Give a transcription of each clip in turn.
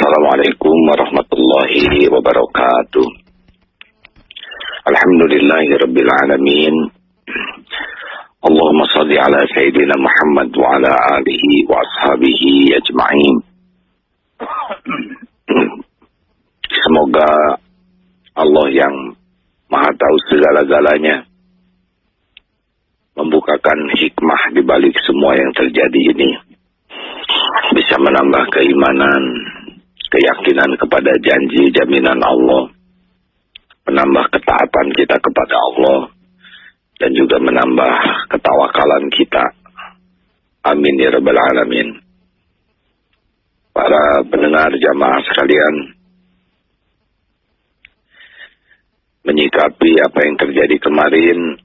Assalamualaikum warahmatullahi wabarakatuh. Alhamdulillahirabbil alamin. Allahumma shalli ala sayyidina Muhammad wa ala alihi wa ashabihi ajma'in. Semoga Allah yang Maha tahu segala-galanya membukakan hikmah di balik semua yang terjadi ini, bisa menambah keimanan, keyakinan kepada janji jaminan Allah, menambah ketaatan kita kepada Allah, dan juga menambah ketawakalan kita. Amin ya rabbal alamin. Para pendengar jamaah sekalian, menyikapi apa yang terjadi kemarin,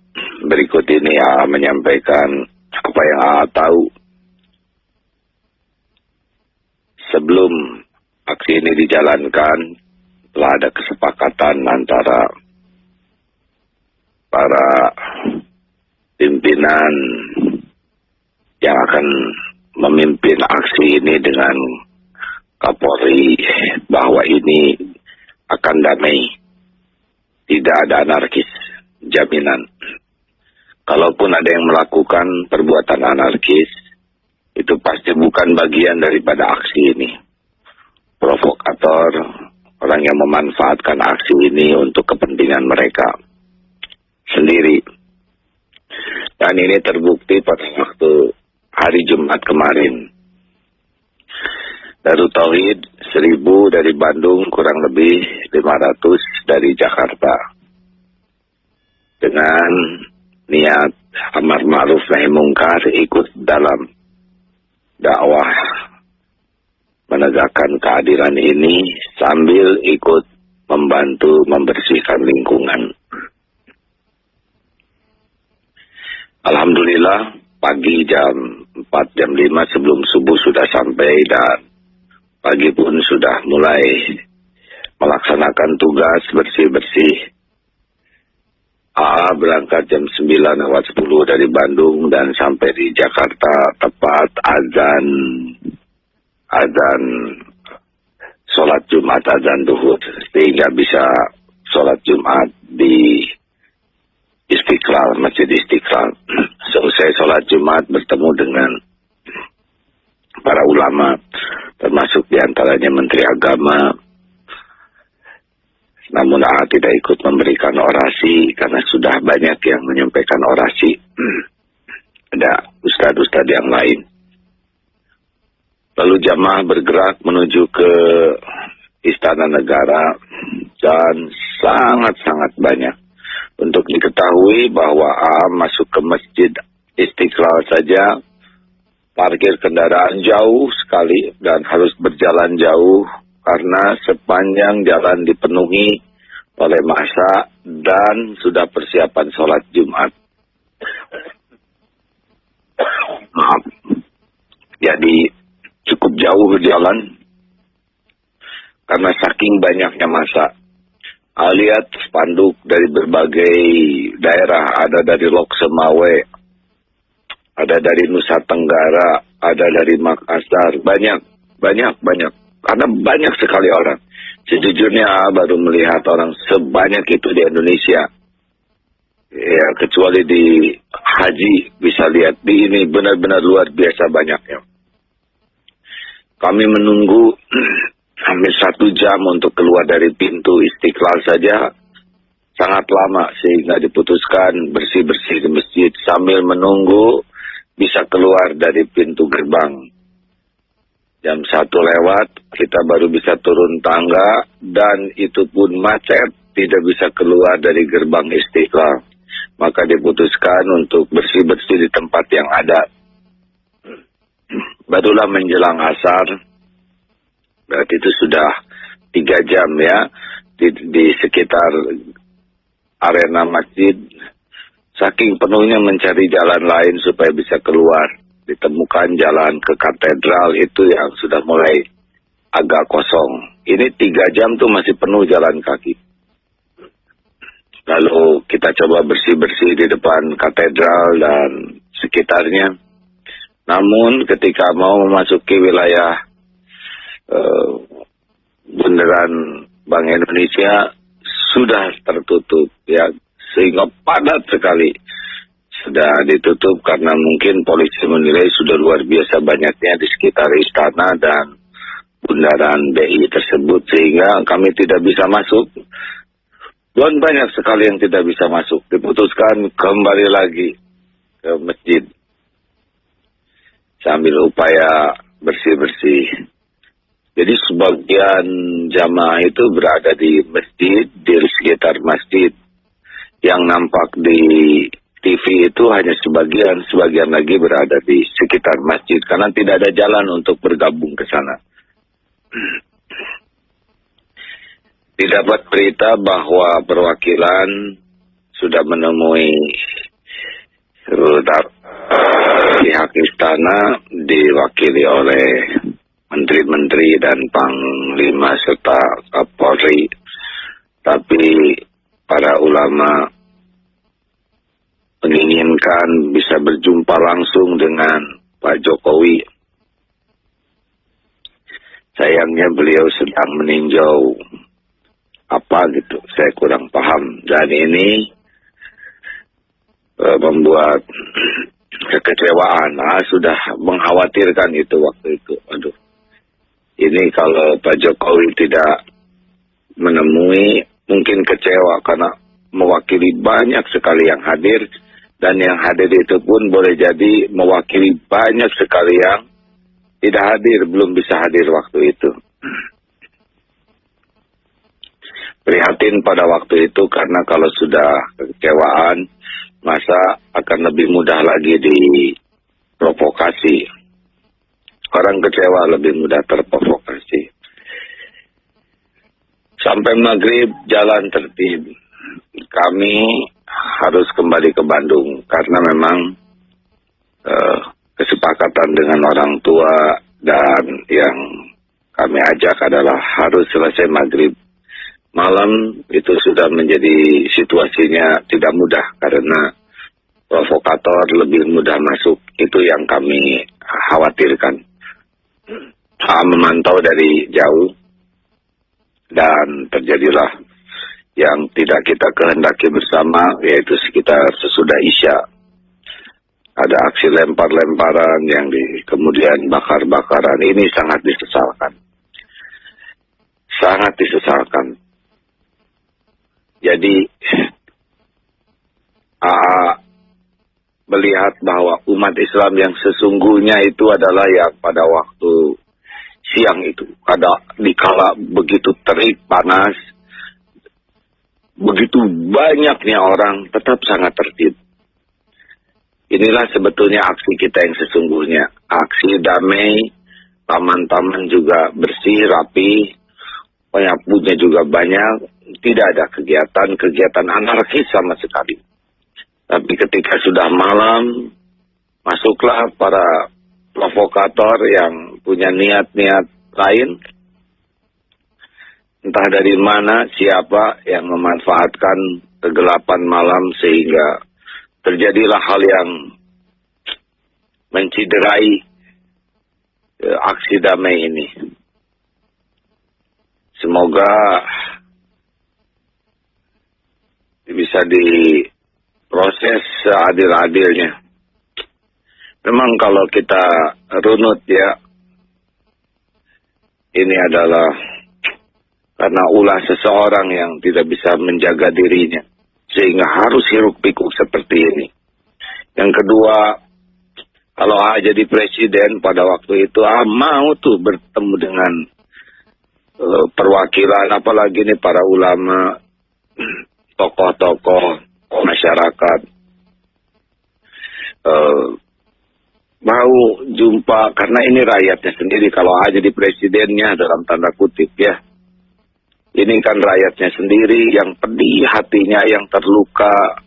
berikut ini AA menyampaikan apa yang AA tahu. Sebelum aksi ini dijalankan, telah ada kesepakatan antara para pimpinan yang akan memimpin aksi ini dengan Kapolri bahwa ini akan damai, tidak ada anarkis, jaminan. Kalaupun ada yang melakukan perbuatan anarkis, itu pasti bukan bagian daripada aksi ini. Provokator, orang yang memanfaatkan aksi ini untuk kepentingan mereka sendiri. Dan ini terbukti pada waktu hari Jumat kemarin. Darut Tauhid 1000 dari Bandung, kurang lebih 500 dari Jakarta. Dengan niat amar ma'ruf nahi mungkar, ikut dalam dakwah menegakkan keadilan ini sambil ikut membantu membersihkan lingkungan. Alhamdulillah, pagi jam 4, jam 5 sebelum subuh sudah sampai, dan pagi pun sudah mulai melaksanakan tugas bersih-bersih. AA berangkat jam 9:10 dari Bandung dan sampai di Jakarta tepat azan sholat Jumat, azan duhur, sehingga bisa sholat Jumat di Istiqlal, Masjid Istiqlal. Selesai sholat Jumat bertemu dengan para ulama, termasuk diantaranya Menteri Agama. Namun AA tidak ikut memberikan orasi karena sudah banyak yang menyampaikan orasi. Ada ustadz-ustadz yang lain. Lalu jamaah bergerak menuju ke Istana Negara, dan sangat-sangat banyak. Untuk diketahui bahwa AA masuk ke Masjid Istiqlal saja, parkir kendaraan jauh sekali dan harus berjalan jauh karena sepanjang jalan dipenuhi oleh massa dan sudah persiapan sholat Jumat. Maaf. Jadi cukup jauh berjalan karena saking banyaknya massa. Lihat spanduk dari berbagai daerah, ada dari Lok Semawe, ada dari Nusa Tenggara, ada dari Makassar, banyak. Karena banyak sekali orang. Sejujurnya baru melihat orang sebanyak itu di Indonesia. Ya, kecuali di haji bisa lihat, di ini benar-benar luar biasa banyaknya. Kami menunggu hampir 1 jam untuk keluar dari pintu Istiqlal saja. Sangat lama sehingga diputuskan bersih-bersih di masjid sambil menunggu bisa keluar dari pintu gerbang. Jam 1 lewat, kita baru bisa turun tangga, dan itu pun macet, tidak bisa keluar dari gerbang Istiqlal. Maka diputuskan untuk bersih-bersih di tempat yang ada. Barulah menjelang asar, berarti itu sudah 3 jam ya, di sekitar arena masjid. Saking penuhnya mencari jalan lain supaya bisa keluar. Ditemukan jalan ke katedral itu yang sudah mulai agak kosong. Ini 3 jam tuh masih penuh jalan kaki. Lalu kita coba bersih-bersih di depan katedral dan sekitarnya. Namun ketika mau memasuki wilayah bundaran Bank Indonesia sudah tertutup ya, sehingga padat sekali. Sudah ditutup karena mungkin polisi menilai sudah luar biasa banyaknya di sekitar istana dan bundaran BI tersebut, sehingga kami tidak bisa masuk. Dan banyak sekali yang tidak bisa masuk. Diputuskan kembali lagi ke masjid sambil upaya bersih-bersih. Jadi sebagian jamaah itu berada di masjid, di sekitar masjid. Yang nampak di TV itu hanya sebagian lagi berada di sekitar masjid, karena tidak ada jalan untuk bergabung ke sana. Didapat berita bahwa perwakilan sudah menemui pihak istana diwakili oleh menteri-menteri dan panglima serta Kapolri. Tapi para ulama menginginkan bisa berjumpa langsung dengan Pak Jokowi. Sayangnya beliau sedang meninjau apa gitu, saya kurang paham. Dan ini membuat kekecewaan. Sudah mengkhawatirkan itu waktu itu. Aduh, ini kalau Pak Jokowi tidak menemui, mungkin kecewa karena mewakili banyak sekali yang hadir. Dan yang hadir itu pun boleh jadi mewakili banyak sekali yang tidak hadir, belum bisa hadir waktu itu. Prihatin pada waktu itu karena kalau sudah kekecewaan, masa akan lebih mudah lagi diprovokasi. Orang kecewa lebih mudah terprovokasi. Sampai maghrib jalan tertib. Kami harus kembali ke Bandung karena memang kesepakatan dengan orang tua dan yang kami ajak adalah harus selesai maghrib. Malam itu sudah menjadi situasinya tidak mudah karena provokator lebih mudah masuk. Itu yang kami khawatirkan. Memantau dari jauh dan terjadilah yang tidak kita kehendaki bersama, yaitu sekitar sesudah Isya. Ada aksi lempar-lemparan yang kemudian bakar-bakaran. Ini sangat disesalkan. Sangat disesalkan. Jadi, melihat bahwa umat Islam yang sesungguhnya itu adalah yang pada waktu siang itu. Dikala begitu terik, panas, begitu banyaknya orang tetap sangat tertib. Inilah sebetulnya aksi kita yang sesungguhnya. Aksi damai, taman-taman juga bersih, rapi, penyapunya juga banyak. Tidak ada kegiatan anarkis sama sekali. Tapi ketika sudah malam, masuklah para provokator yang punya niat-niat lain. Entah dari mana, siapa yang memanfaatkan kegelapan malam sehingga terjadilah hal yang menciderai aksi damai ini. Semoga bisa diproses seadil-adilnya. Memang kalau kita runut ya, ini adalah karena ulah seseorang yang tidak bisa menjaga dirinya. Sehingga harus hiruk pikuk seperti ini. Yang kedua, kalau jadi presiden pada waktu itu, mau tuh bertemu dengan perwakilan, apalagi ini para ulama, tokoh-tokoh masyarakat. Mau jumpa, karena ini rakyatnya sendiri. Kalau jadi presidennya dalam tanda kutip ya. Ini kan rakyatnya sendiri yang pedih hatinya, yang terluka,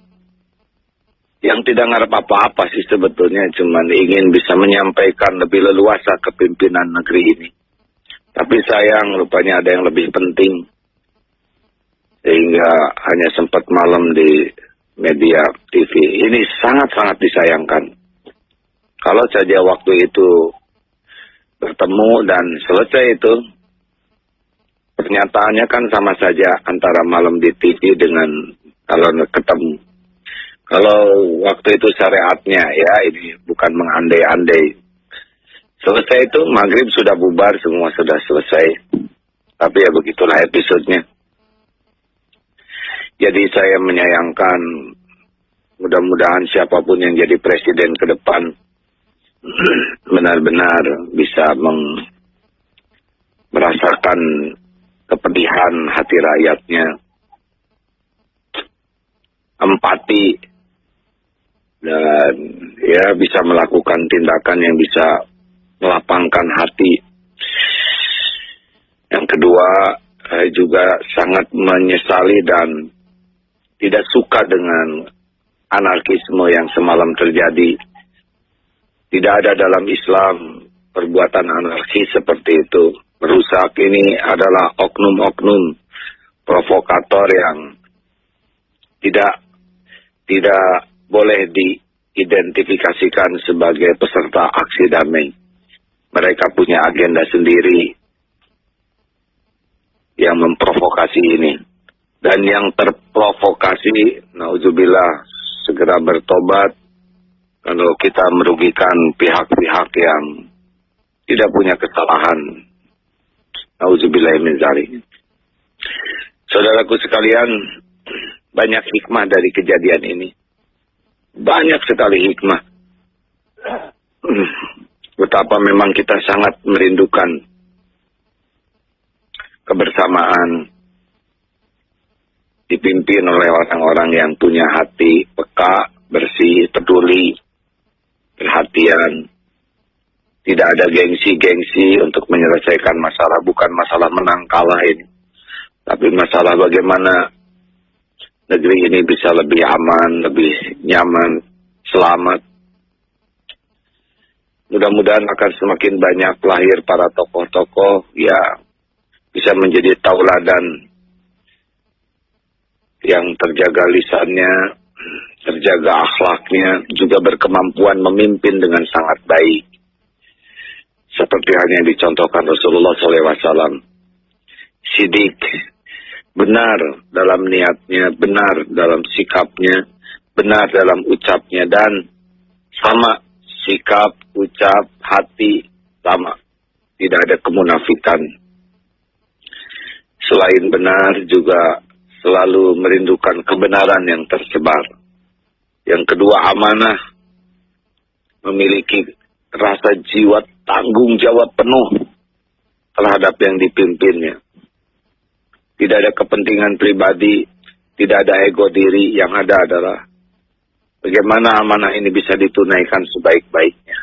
yang tidak ngarep apa-apa sih sebetulnya, cuman ingin bisa menyampaikan lebih leluasa kepimpinan negeri ini. Tapi sayang, rupanya ada yang lebih penting, sehingga hanya sempat malam di media TV. Ini sangat-sangat disayangkan. Kalau saja waktu itu bertemu dan selesai itu, Pernyataannya kan sama saja antara malam di TV dengan kalau ketemu. Kalau waktu itu syariatnya ya, ini bukan mengandai-andai. Selesai itu maghrib sudah bubar, semua sudah selesai. Tapi ya begitulah episodenya. Jadi saya menyayangkan, mudah-mudahan siapapun yang jadi presiden ke depan benar-benar bisa merasakan kepedihan hati rakyatnya, empati, dan ya bisa melakukan tindakan yang bisa melapangkan hati. Yang kedua, saya juga sangat menyesali dan tidak suka dengan anarkisme yang semalam terjadi. Tidak ada dalam Islam perbuatan anarkis seperti itu. Merusak ini adalah oknum-oknum provokator yang tidak boleh diidentifikasikan sebagai peserta aksi damai. Mereka punya agenda sendiri yang memprovokasi ini. Dan yang terprovokasi, naudzubillah, segera bertobat kalau kita merugikan pihak-pihak yang tidak punya kesalahan. Nauzubillah min dzalik. Saudaraku sekalian, banyak hikmah dari kejadian ini. Banyak sekali hikmah. Betapa memang kita sangat merindukan kebersamaan, dipimpin oleh orang-orang yang punya hati peka, bersih, peduli, perhatian. Tidak ada gengsi-gengsi untuk menyelesaikan masalah. Bukan masalah menang kalah ini, tapi masalah bagaimana negeri ini bisa lebih aman, lebih nyaman, selamat. Mudah-mudahan akan semakin banyak lahir para tokoh-tokoh yang bisa menjadi tauladan, yang terjaga lisannya, terjaga akhlaknya, juga berkemampuan memimpin dengan sangat baik. Seperti halnya yang dicontohkan Rasulullah SAW. Sidik, benar dalam niatnya, benar dalam sikapnya, benar dalam ucapnya, dan sama sikap, ucap, hati, sama. Tidak ada kemunafikan. Selain benar juga selalu merindukan kebenaran yang tersebar. Yang kedua, amanah, memiliki rasa jiwa tanggung jawab penuh terhadap yang dipimpinnya. Tidak ada kepentingan pribadi, tidak ada ego diri, yang ada adalah bagaimana amanah ini bisa ditunaikan sebaik-baiknya.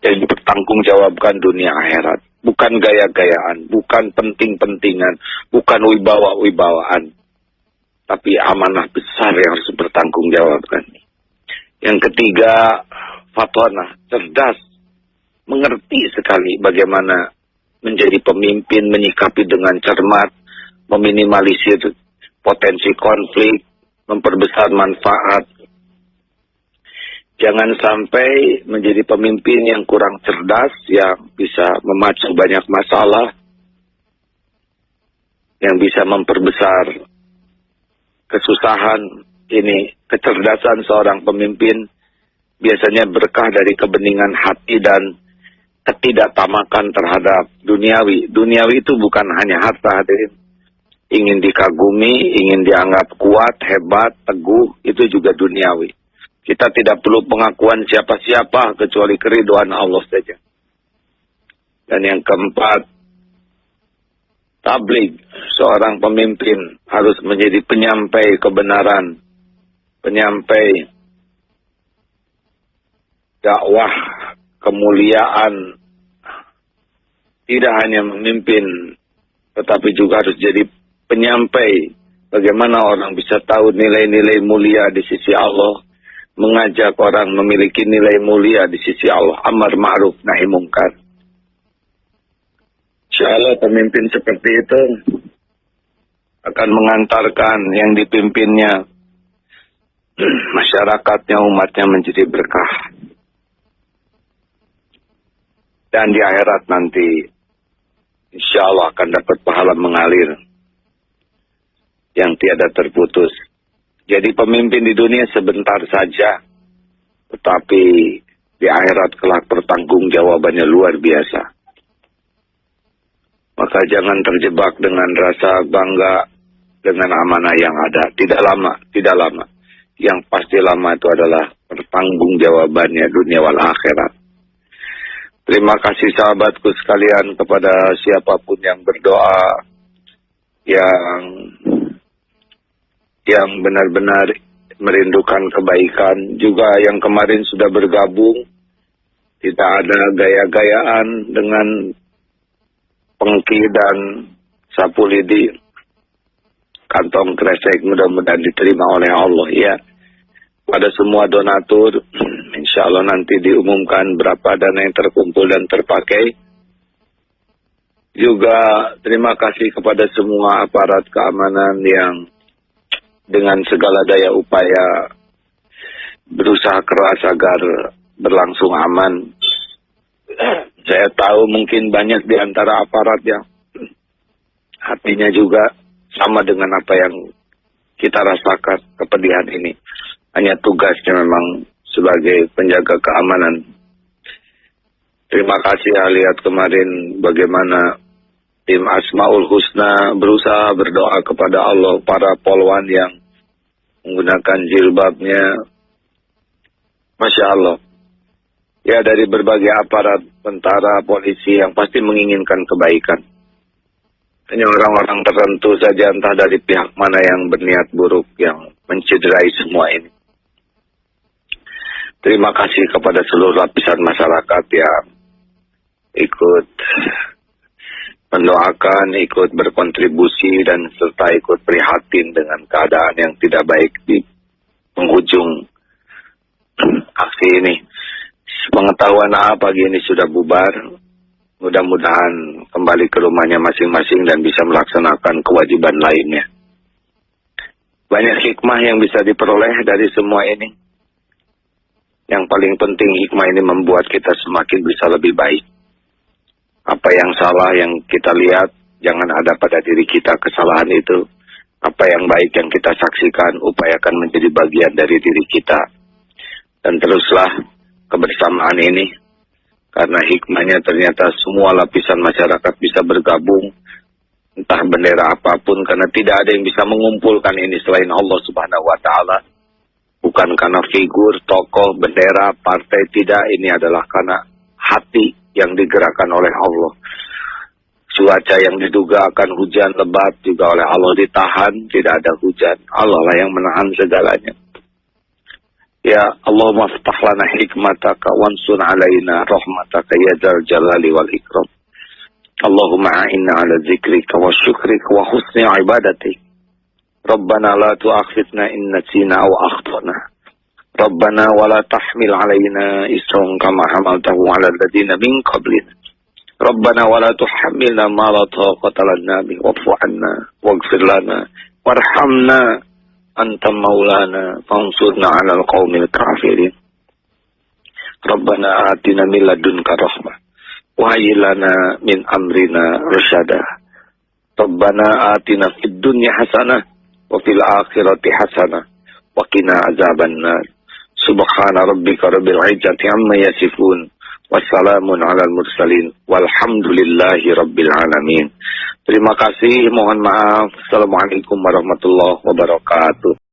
Dan dipertanggungjawabkan dunia akhirat. Bukan gaya-gayaan, bukan penting-pentingan, bukan wibawa-wibawaan. Tapi amanah besar yang harus dipertanggungjawabkan. Yang ketiga, fatwana, cerdas, mengerti sekali bagaimana menjadi pemimpin, menyikapi dengan cermat, meminimalisir potensi konflik, memperbesar manfaat. Jangan sampai menjadi pemimpin yang kurang cerdas, yang bisa memacu banyak masalah, yang bisa memperbesar kesusahan. Ini kecerdasan seorang pemimpin biasanya berkah dari kebeningan hati dan ketidaktamakan terhadap duniawi. Duniawi itu bukan hanya harta, hadirin. Ingin dikagumi, ingin dianggap kuat, hebat, teguh, itu juga duniawi. Kita tidak perlu pengakuan siapa-siapa kecuali keridhaan Allah saja. Dan yang keempat, tabligh. Seorang pemimpin harus menjadi penyampai kebenaran, penyampai dakwah, kemuliaan. Tidak hanya memimpin, tetapi juga harus jadi penyampai bagaimana orang bisa tahu nilai-nilai mulia di sisi Allah, mengajak orang memiliki nilai mulia di sisi Allah, amar ma'ruf nahi mungkar. Insyaallah pemimpin seperti itu akan mengantarkan yang dipimpinnya, masyarakatnya, umatnya menjadi berkah. Dan di akhirat nanti, insya Allah akan dapat pahala mengalir yang tiada terputus. Jadi pemimpin di dunia sebentar saja, tetapi di akhirat kelak pertanggungjawabannya luar biasa. Maka jangan terjebak dengan rasa bangga dengan amanah yang ada. Tidak lama. Yang pasti lama itu adalah pertanggungjawabannya dunia wal akhirat. Terima kasih sahabatku sekalian kepada siapapun yang berdoa, yang benar-benar merindukan kebaikan, juga yang kemarin sudah bergabung. Tidak ada gaya-gayaan dengan pengki dan sapu lidi, kantong kresek, mudah-mudahan diterima oleh Allah ya. Pada semua donatur, insya Allah nanti diumumkan berapa dana yang terkumpul dan terpakai. Juga terima kasih kepada semua aparat keamanan yang dengan segala daya upaya berusaha keras agar berlangsung aman. Saya tahu mungkin banyak di antara aparat yang hatinya juga sama dengan apa yang kita rasakan, kepedihan ini. Hanya tugasnya memang sebagai penjaga keamanan. Terima kasih lihat kemarin bagaimana tim Asmaul Husna berusaha berdoa kepada Allah, para polwan yang menggunakan jilbabnya. Masya Allah. Ya, dari berbagai aparat, tentara, polisi yang pasti menginginkan kebaikan. Hanya orang-orang tertentu saja, entah dari pihak mana yang berniat buruk, yang mencederai semua ini. Terima kasih kepada seluruh lapisan masyarakat yang ikut mendoakan, ikut berkontribusi, dan serta ikut prihatin dengan keadaan yang tidak baik di penghujung aksi ini. Pengetahuan pagi ini sudah bubar. Mudah-mudahan kembali ke rumahnya masing-masing dan bisa melaksanakan kewajiban lainnya. Banyak hikmah yang bisa diperoleh dari semua ini. Yang paling penting, hikmah ini membuat kita semakin bisa lebih baik. Apa yang salah yang kita lihat, jangan ada pada diri kita kesalahan itu. Apa yang baik yang kita saksikan, upayakan menjadi bagian dari diri kita. Dan teruslah kebersamaan ini, karena hikmahnya ternyata semua lapisan masyarakat bisa bergabung, entah bendera apapun, karena tidak ada yang bisa mengumpulkan ini selain Allah Subhanahu wa Ta'ala. Bukan karena figur, tokoh, bendera, partai, tidak. Ini adalah karena hati yang digerakkan oleh Allah. Cuaca yang diduga akan hujan lebat juga oleh Allah ditahan, tidak ada hujan. Allah lah yang menahan segalanya. Ya Allahumma ftah lana hikmataka wansun alaina rahmataka ya dzal jalali wal ikram. Allahumma a'inna ala zikrika wa syukrika wa husni ibadatik. Rabbana la tu'akhidna in nasina aw akhtana. Rabbana wa la tahmil alaina isran kama hamaltahu ala alladziina min qablina. Rabbana wa la tuhammilna ma la taqata lana bihi wa'fu 'anna waghfir lana warhamna anta maulana fansurna 'alal qaumil kafirin. Rabbana atina min ladunka rahmah wa hayyi lana min amrina rasyada. Rabbana atina fid dunya hasanah wa fil akhirati hasanah wa qina azabannar. Subhana rabbika rabbil izzati amma yasifun. Wassalamun alal mursalin. Walhamdulillahi rabbil alamin. Terima kasih, mohon maaf. Assalamualaikum warahmatullahi wabarakatuh.